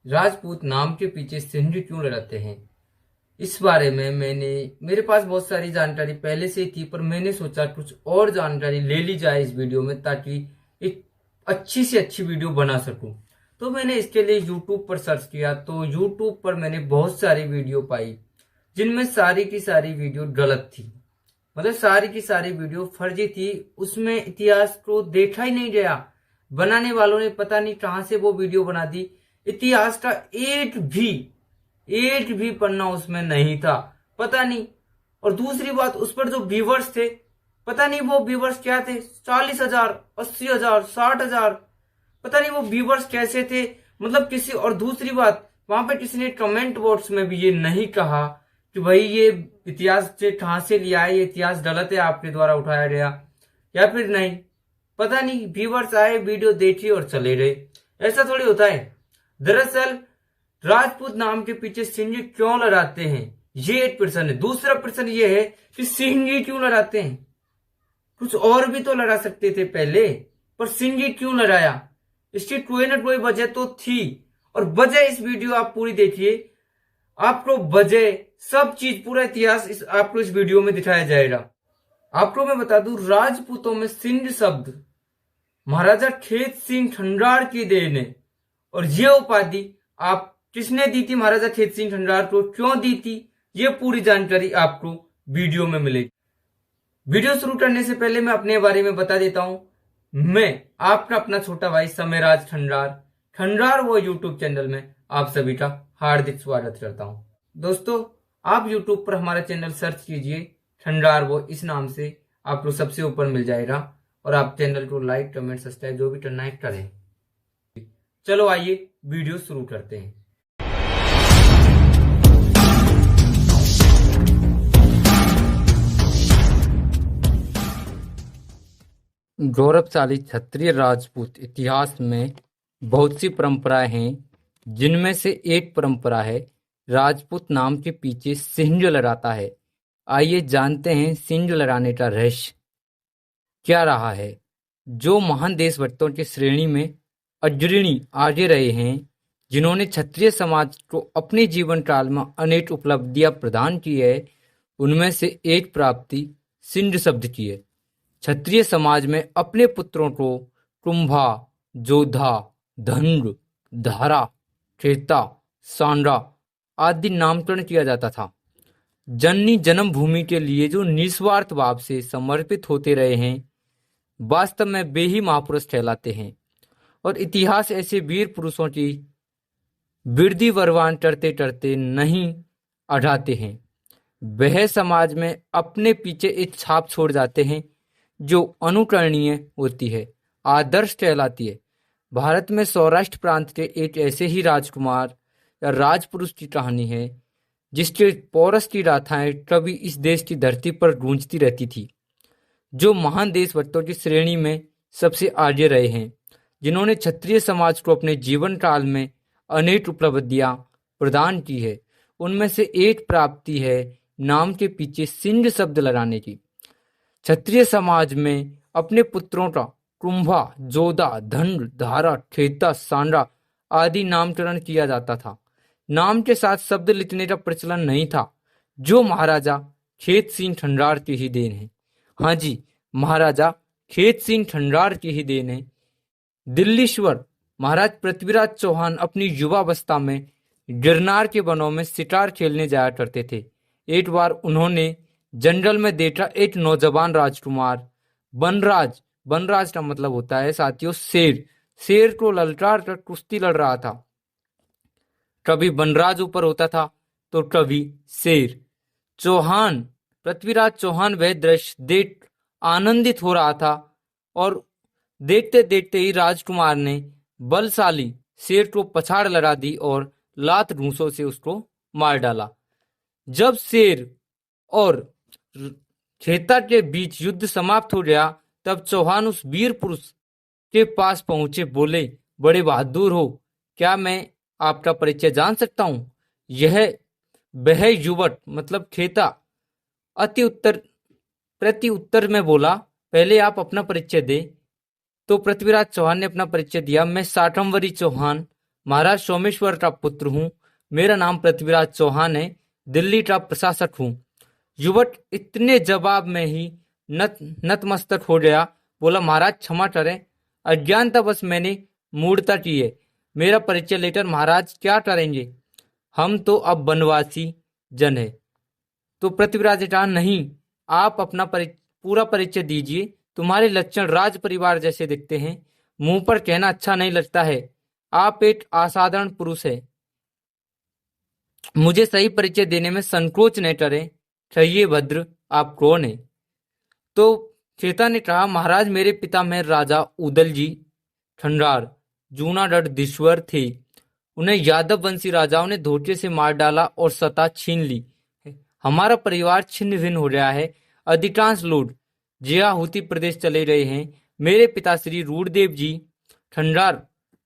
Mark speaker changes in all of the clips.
Speaker 1: राजपूत नाम के पीछे सिंह क्यों लड़ाते हैं? इस बारे में मेरे पास बहुत सारी जानकारी पहले से ही थी, पर मैंने सोचा कुछ और जानकारी ले ली जाए इस वीडियो में, ताकि एक अच्छी से अच्छी वीडियो बना सकूं। तो मैंने इसके लिए यूट्यूब पर सर्च किया, तो यूट्यूब पर मैंने बहुत सारी वीडियो पाई, जिनमें सारी की सारी वीडियो गलत थी। मतलब सारी की सारी वीडियो फर्जी थी, उसमें इतिहास को देखा ही नहीं गया। बनाने वालों ने पता नहीं कहां से वो वीडियो बना दी। इतिहास का एक भी पन्ना उसमें नहीं था, पता नहीं। और दूसरी बात, उस पर जो व्यूवर्स थे, पता नहीं वो व्यूवर्स क्या थे, 40,000, 80,000, 60,000, पता नहीं वो व्यूवर्स कैसे थे। मतलब किसी और दूसरी बात, वहां पे किसी ने कमेंट बॉक्स में भी ये नहीं कहा कि भाई ये इतिहास से कहां से लिया है, ये इतिहास गलत है, आपके द्वारा उठाया गया, या फिर नहीं। पता नहीं, व्यूवर्स आए, वीडियो देखी और चले गए। ऐसा थोड़ी होता है। दरअसल राजपूत नाम के पीछे सिंह क्यों लड़ाते हैं, ये एक प्रश्न है। दूसरा प्रश्न ये है कि सिंह क्यों लड़ाते हैं? कुछ और भी तो लड़ा सकते थे पहले, पर सिंह क्यों लड़ाया? इसकी कोई ना कोई वजह तो थी। और वजह, इस वीडियो आप पूरी देखिए, आपको वजह, सब चीज, पूरा इतिहास आपको इस वीडियो में दिखाया जाएगा। आपको मैं बता दूं, राजपूतों में सिंह शब्द महाराजा खेत सिंह खंडार की देन है। और ये उपाधि आप किसने दी थी महाराजा खेत सिंह खंडार को, क्यों दी थी, ये पूरी जानकारी आपको वीडियो में मिलेगी। वीडियो शुरू करने से पहले मैं अपने बारे में बता देता हूं। मैं आपका अपना छोटा भाई समयराज खंडार वो यूट्यूब चैनल में आप सभी का हार्दिक स्वागत करता हूं। दोस्तों, आप यूट्यूब पर हमारा चैनल सर्च कीजिए, खंडार वो, इस नाम से आपको सबसे ऊपर मिल जाएगा। और आप चैनल को लाइक, कमेंट, सब्सक्राइब जो भी करना है करें। चलो आइए वीडियो शुरू करते हैं। गौरवशाली क्षत्रिय राजपूत इतिहास में बहुत सी परंपराएं हैं, जिनमें से एक परंपरा है राजपूत नाम के पीछे सिंह लड़ाता है। आइए जानते हैं सिंह लड़ाने का रहस्य क्या रहा है। जो महान देशभक्तों की श्रेणी में अग्रणी आगे रहे हैं, जिन्होंने क्षत्रिय समाज को अपने जीवन काल में अनेक उपलब्धियां प्रदान की है, उनमें से एक प्राप्ति सिंह शब्द की है। क्षत्रिय समाज में अपने पुत्रों को कुंभा, जोधा, धनुर, धारा, खेता, सांडा आदि नामकरण किया जाता था। जननी जन्मभूमि के लिए जो निस्वार्थ भाव से समर्पित होते रहे हैं, वास्तव में वे ही महापुरुष कहलाते हैं। और इतिहास ऐसे वीर पुरुषों की वृद्धि वरवान करते करते नहीं अढ़ाते हैं, वह समाज में अपने पीछे एक छाप छोड़ जाते हैं जो अनुकरणीय होती है, आदर्श कहलाती है। भारत में सौराष्ट्र प्रांत के एक ऐसे ही राजकुमार या राजपुरुष की कहानी है, जिसके पौरस की गाथाएं कभी इस देश की धरती पर गूंजती रहती थी। जो महान देशभक्तों की श्रेणी में सबसे आगे रहे हैं, जिन्होंने क्षत्रिय समाज को अपने जीवन काल में अनेक उपलब्धियां प्रदान की है, उनमें से एक प्राप्ति है नाम के पीछे सिंह शब्द लगाने की। क्षत्रिय समाज में अपने पुत्रों का कुंभा, जोधा, धनुर, धारा, खेता, सांडा आदि नामकरण किया जाता था। नाम के साथ शब्द लिखने का प्रचलन नहीं था, जो महाराजा खेत सिंह खंडार की ही देन है। हाँ जी, महाराजा खेत सिंह खंडार की ही देन है। दिल्लीश्वर महाराज पृथ्वीराज चौहान अपनी युवावस्था में गिरनार के वनों में शिकार खेलने जाया करते थे। एक बार उन्होंने जंगल में देखा एक नौजवान राजकुमार बनराज का मतलब होता है साथियों शेर को ललकार कर कुश्ती लड़ रहा था। कभी बनराज ऊपर होता था तो कभी शेर। पृथ्वीराज चौहान वह दृश्य देख आनंदित हो रहा था, और देखते देखते ही राजकुमार ने बलशाली शेर को पछाड़ लगा दी और लात घूंसों से उसको मार डाला। जब शेर और खेता के बीच युद्ध समाप्त हो गया, तब चौहान उस वीर पुरुष के पास पहुंचे, बोले, बड़े बहादुर हो, क्या मैं आपका परिचय जान सकता हूं? यह वह युवक मतलब खेता प्रति उत्तर में बोला, पहले आप अपना परिचय दे। तो पृथ्वीराज चौहान ने अपना परिचय दिया, मैं साठमवरी चौहान महाराज सोमेश्वर का पुत्र हूँ। मेरा नाम पृथ्वीराज चौहान है। दिल्ली का प्रशासक हूँ। युवक इतने जवाब में ही नतमस्तक हो गया। बोला, महाराज क्षमा करें, अज्ञानतावश मैंने मूढ़ता की है। मेरा परिचय लेकर महाराज क्या करेंगे? हम तो अब वनवासी जन है। तो पृथ्वीराज ने कहा, नहीं, आप अपना पूरा परिचय दीजिए। तुम्हारे लक्षण राज परिवार जैसे दिखते हैं। मुंह पर कहना अच्छा नहीं लगता है। आप एक असाधारण पुरुष है। मुझे सही परिचय देने में संकोच न करें। कहिए भद्र, आप कौन है? तो चेता ने कहा, महाराज मेरे पितामह राजा उदल जी खंडार जूनागढ़ धीश्वर थे। उन्हें यादव वंशी राजाओं ने धोखे से मार डाला और सत्ता छीन ली। हमारा परिवार छिन्न भिन्न हो गया है। अधिकांश लोग जियाहुती प्रदेश चले गए हैं। मेरे पिता श्री रूढ़देव जी खंडार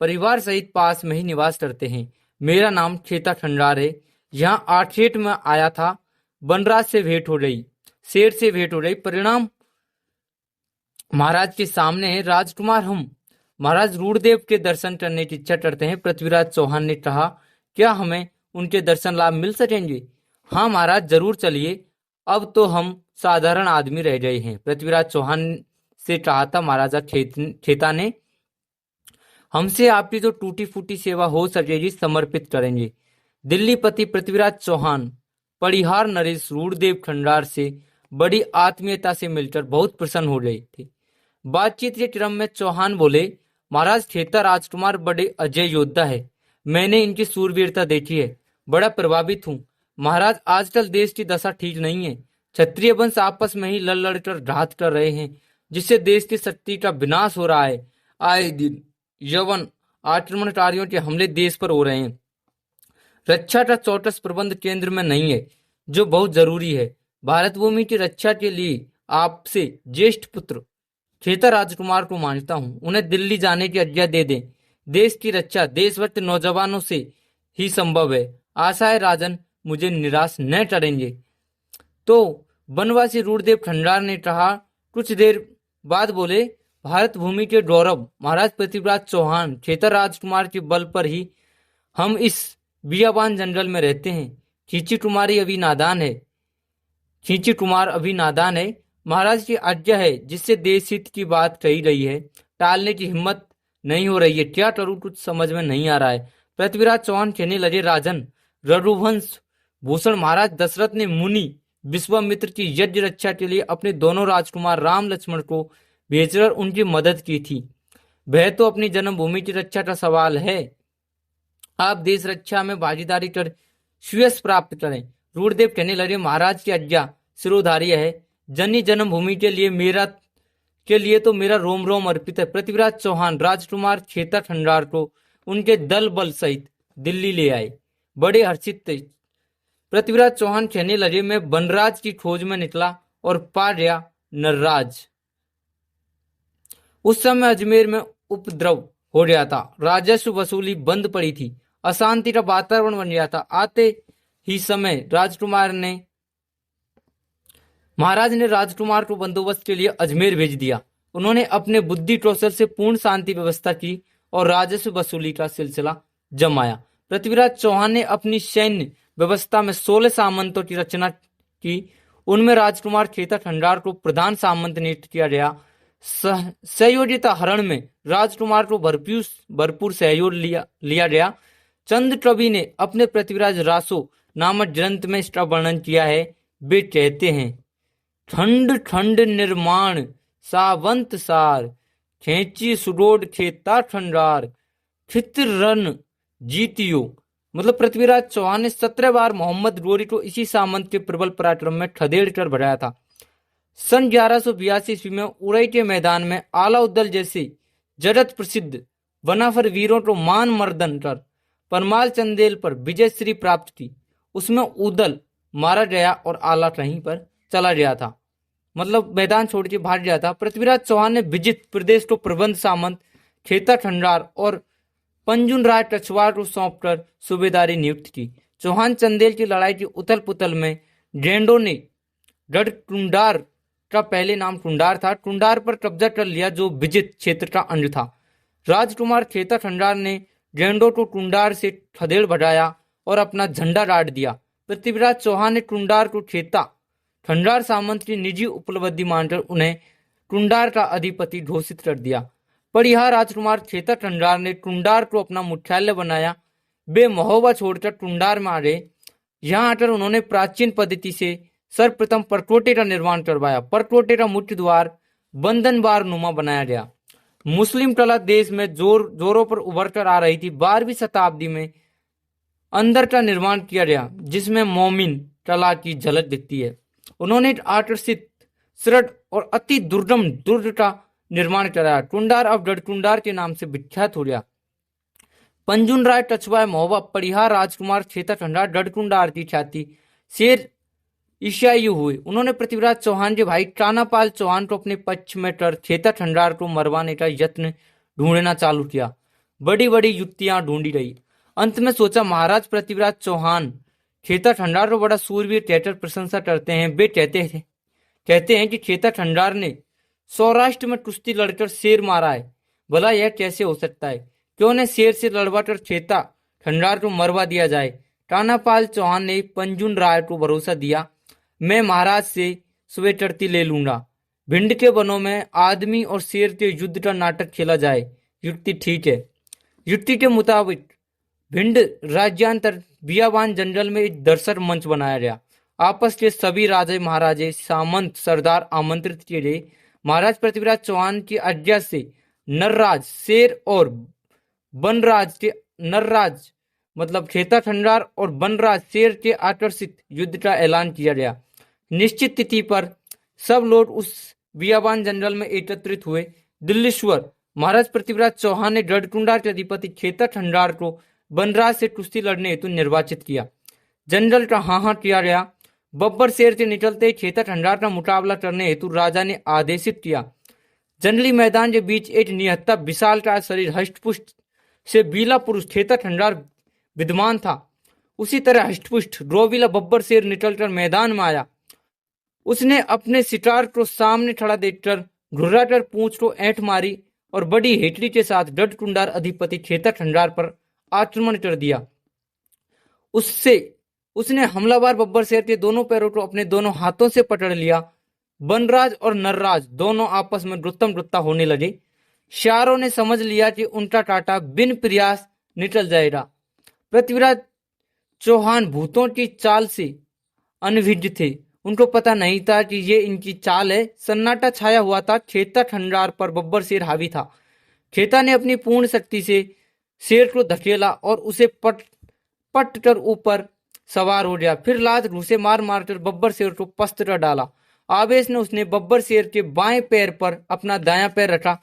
Speaker 1: परिवार सहित पास में ही निवास करते हैं। मेरा नाम चेता खंडार है। यहाँ आठेट में आया था। बनराज से भेंट हो गई, शेर से भेंट हो गई। परिणाम महाराज के सामने है। राजकुमार हम महाराज रूढ़देव के दर्शन करने की इच्छा करते हैं। पृथ्वीराज चौहान ने कहा, क्या हमें उनके दर्शन लाभ मिल सकेंगे? हाँ महाराज, जरूर चलिए। अब तो हम साधारण आदमी रह गए हैं। पृथ्वीराज चौहान से कहा था महाराजा चेता ने, हमसे आपकी जो टूटी फूटी सेवा हो सकेगी समर्पित करेंगे। दिल्लीपति पृथ्वीराज चौहान परिहार नरेश रूढ़देव खंडार से बड़ी आत्मीयता से मिलकर बहुत प्रसन्न हो रहे थे। बातचीत के क्रम में चौहान बोले, महाराज चेता राजकुमार बड़े अजय योद्धा है। मैंने इनकी सूरवीरता देखी है, बड़ा प्रभावित हूँ। महाराज, आजकल देश की दशा ठीक नहीं है। क्षत्रिय वंश आपस में ही लड़ लड़कर घात कर रहे हैं, जिससे देश की शक्ति का विनाश हो रहा है। आए दिन यवन आक्रमणकारियों के हमले देश पर हो रहे हैं। रक्षा का चौकस प्रबंध केंद्र में नहीं है, जो बहुत जरूरी है। भारत भूमि की रक्षा के लिए आपसे ज्येष्ठ पुत्र चेता राजकुमार को मांगता हूँ। उन्हें दिल्ली जाने की आज्ञा दे दें। देश की रक्षा देशभक्त नौजवानों से ही संभव है। आशा है राजन मुझे निराश न करेंगे। तो वनवासी रूढ़देव खंडार ने कहा। कुछ देर बाद बोले, भारत भूमि के गौरव महाराज पृथ्वीराज चौहान चेता राजकुमार के बल पर ही हम इस बियाबान जंगल में रहते हैं। खींची कुमारी अभी नादान है। खींची कुमार अभी नादान है। महाराज की आज्ञा है, जिससे देश हित की बात कही गई है, टालने की हिम्मत नहीं हो रही है। क्या करूं, कुछ समझ में नहीं आ रहा है। पृथ्वीराज चौहान कहने लगे, राजन, रघुवंश भूषण महाराज दशरथ ने मुनि विश्वामित्र की यज्ञ रक्षा के लिए अपने दोनों राजकुमार राम लक्ष्मण को भेजकर उनकी मदद की थी। वह तो अपनी जन्मभूमि की रक्षा का सवाल है। आप देश रक्षा में भागीदारी कर श्रेयस प्राप्त करें। रूढ़देव कहने लगे, महाराज की आज्ञा सिरोधार्य है। जननी जन्मभूमि के लिए तो मेरा रोम रोम अर्पित है। पृथ्वीराज चौहान राजकुमार चेता खंडार को उनके दल बल सहित दिल्ली ले आए। बड़े हर्षित थे। पृथ्वीराज चौहान कहने लगे, मैं वनराज की खोज में निकला और पा गया नरराज। उस समय अजमेर में उपद्रव हो गया था। राजस्व वसूली बंद पड़ी थी। अशांति का वातावरण बन गया था। आते ही समय महाराज ने राजकुमार को बंदोबस्त के लिए अजमेर भेज दिया। उन्होंने अपने बुद्धि कौशल से पूर्ण शांति व्यवस्था की और राजस्व वसूली का सिलसिला जमाया। पृथ्वीराज चौहान ने अपनी सैन्य व्यवस्था में 16 सामंतों की रचना की। उनमें राजकुमार चेता खंडार को प्रधान सामंत नियुक्त किया गया। सहयोगिता हरण में राजकुमार को भरपूर सहयोग लिया गया। चंद कवि ने अपने पृथ्वीराज रासो नामक ग्रंथ में इसका वर्णन किया है। वे कहते हैं, खंड खंड निर्माण सावंत सार, खेची सुडोड खेता खंडार, चित्र रन जीतियो। मतलब पृथ्वीराज चौहान ने 17 बार मोहम्मद गोरी को इसी सामंत के प्रबल पराक्रम में खदेड़ कर भराया था। सन 1182 ईस्वी में उड़ई के मैदान में आला उद्दल जैसे जगत प्रसिद्ध वनाफर वीरों को मान मर्दन कर परमाल चंदेल पर विजय श्री प्राप्त की। उसमें उदल मारा गया और आला कहीं पर चला गया था, मतलब मैदान छोड़ के भाग गया था। पृथ्वीराज चौहान ने विजित प्रदेश को प्रबंध सामंत चेता खंडार और पंजुन राय कछवार को सौंपकर सूबेदारी नियुक्त की। चौहान चंदेल की लड़ाई की उथल पुथल में गेंडों ने गढ़ टुंडार का पहले नाम टुंडार था, टुंडार पर कब्जा कर लिया, जो विजित क्षेत्र का अंग था। राजकुमार चेता खंडार ने गेंडों को टुंडार से खदेड़ बढ़ाया और अपना झंडा गाड़ दिया। पृथ्वीराज चौहान ने टुंडार को खेता खंडार सामंत की निजी उपलब्धि मानकर उन्हें टुंडार का अधिपति घोषित कर दिया। पर यह राजकुमार खेता खंडार ने टुंडार को अपना मुख्यालय बनाया। वे महोबा छोड़कर टुंडार में आ गए। यहाँ आकर उन्होंने प्राचीन पद्धति से सर्वप्रथम परकोटे का निर्माण करवाया। परकोटे का मुख्य द्वार बंधन बार नुमा बनाया गया। मुस्लिम कला देश में जोरों पर उभर कर आ रही थी। 12वीं शताब्दी में अंदर का निर्माण किया गया, जिसमें मोमिन कला की झलक दिखती है। उन्होंने आकर्षित सुदृढ़ और अति दुर्गम दुर्ग का निर्माण कराया। टुंडार अब गढ़टुंडार के नाम से विख्यात हो गया। पंजुन राय टचवाय महोबा परिहार राजकुमार खेता खंडार गढ़टुंडार की ख्याति शेर ईशायु हुए। उन्होंने पृथ्वीराज चौहान के भाई कानापाल चौहान को अपने पक्ष में कर खेता खंडार को मरवाने का यत्न ढूंढना चालू किया। बड़ी बड़ी युक्तियां ढूंढी गई। अंत में सोचा महाराज पृथ्वीराज चौहान खेता खंडार को बड़ा सूरवीर कहकर प्रशंसा करते हैं। वे कहते हैं कि खेता खंडार ने सौराष्ट्र में कुश्ती लड़कर शेर मारा है। भला यह कैसे हो सकता है? क्यों न शेर से लड़वाकर खेता खंडार को मरवा दिया जाए। कानापाल चौहान ने पंजुन राय को भरोसा दिया, मैं महाराज से स्वेटरती ले लूंगा। भिंड के वनों में आदमी और शेर के युद्ध का नाटक खेला जाए। युक्ति ठीक है। युक्ति के मुताबिक भिंड राज्यांतर बियाबान जंगल में एक दर्शक मंच बनाया गया। आपस के सभी राजे महाराजे सामंत सरदार आमंत्रित किए गए। महाराज पृथ्वीराज चौहान की आज्ञा से नरराज शेर और बनराज के नरराज मतलब खेता खंडार और बनराज शेर के आकर्षित युद्ध का ऐलान किया गया। निश्चित तिथि पर सब लोग उस बियाबान जंगल में एकत्रित हुए। दिल्लीश्वर महाराज पृथ्वीराज चौहान ने गढ़टुंडार के अधिपति खेता खंडार को बनराज से कुश्ती लड़ने हेतु निर्वाचित किया। जंगल का हाहा किया गया। बब्बर शेर से निकलते खेता खंडार का मुकाबला करने हेतु राजा ने आदेशित किया। जंगली मैदान के बीच एक निहत्था विशाल का शरीर हष्टपुष्ट से बीला पुरुष खेता खंडार विद्यमान था। उसी तरह हष्टपुष्ट रोविला बब्बर शेर निकलकर मैदान में आया। उसने अपने शिकार को सामने खड़ा देखकर घुर्राकर पूंछ को ऐंठ मारी और बड़ी हेटड़ी के साथ गढ़टुंडार अधिपति खेता खंडार पर आक्रमण कर दिया। उसने हमलावर बब्बर शेर के दोनों पैरों को अपने दोनों हाथों से पकड़ लिया। बनराज और नरराज दोनों आपस में गुत्ता होने लगे। शारों ने समझ लिया कि उनका कांटा बिन प्रयास निकल जाएगा। पृथ्वीराज चौहान भूतों की चाल से अनभिज्ञ थे। उनको पता नहीं था कि ये इनकी चाल है। सन्नाटा छाया हुआ था। खेता खंडार पर बब्बर शेर हावी था। खेता ने अपनी पूर्ण शक्ति से शेर को धकेला और उसे पट कर ऊपर सवार हो गया। फिर लात घूंसे मार कर बब्बर शेर को पस्त कर डाला। आवेश ने उसने बब्बर शेर के बाएं पैर पर अपना दायां पैर रखा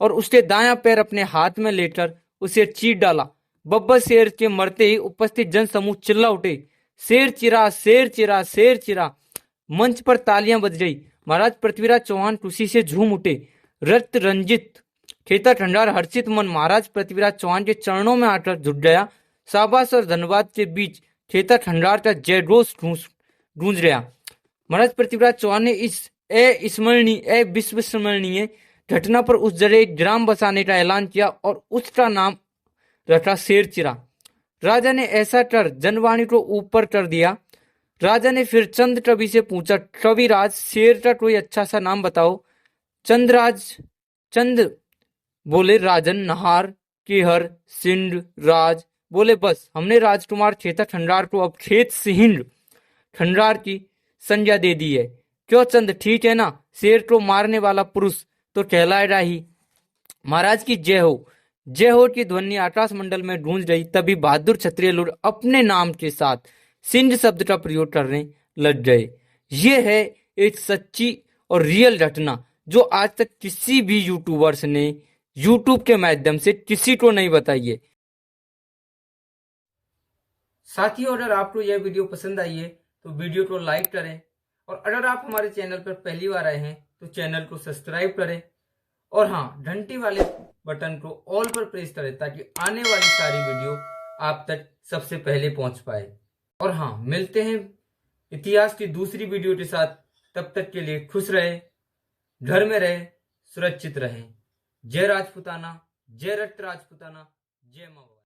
Speaker 1: और उसके दायां पैर अपने हाथ में लेकर उसे चीर डाला। बब्बर शेर के मरते ही उपस्थित जन समूह चिल्ला उठे, शेर चिरा, शेर चिरा, शेर चिरा। मंच पर तालियां बज गई। महाराज पृथ्वीराज चौहान खुशी से झूम उठे। रक्त रंजित खेता खंडार हर्षित मन महाराज पृथ्वीराज चौहान के चरणों में आकर झुक गया। शाबाश और धन्यवाद के बीच खेता खंडार का जयघोष गूंज गया। महाराज पृथ्वीराज चौहान ने इस विस्मरणीय घटना पर उस जगह एक ग्राम बसाने का ऐलान किया और उसका नाम रखा शेरचिरा। राजा ने ऐसा कर जनवाणी को ऊपर कर दिया। राजा ने फिर चंद कवि से पूछा, कविराज शेर का कोई अच्छा सा नाम बताओ। चंद बोले, राजन, नहार, केहर, सिंध, राज। बोले, बस हमने राजकुमार खेता खंडार को अब खेत सिंध खंडार की संज्ञा दे दी है। क्यों चंद, ठीक है ना? शेर को मारने वाला पुरुष तो कहलाएगा ही। महाराज की जय हो। जय हो की ध्वनि आकाश मंडल में गूंज रही। तभी बहादुर क्षत्रिय लोग अपने नाम के साथ सिंध शब्द का प्रयोग करने लग गए। ये है एक सच्ची और रियल घटना जो आज तक किसी भी यूट्यूबर्स ने यूट्यूब के माध्यम से किसी को नहीं बताई है। साथियों, अगर आपको यह वीडियो पसंद आई है तो वीडियो को लाइक करें और अगर आप हमारे चैनल पर पहली बार आए हैं तो चैनल को सब्सक्राइब करें और हाँ, घंटी वाले बटन को ऑल पर प्रेस करें ताकि आने वाली सारी वीडियो आप तक सबसे पहले पहुंच पाए। और हाँ, मिलते हैं इतिहास की दूसरी वीडियो के साथ। तब तक के लिए खुश रहे, घर में रहे, सुरक्षित रहे। जय राजपूताना, जय रक्त राजपूताना, जय माँ।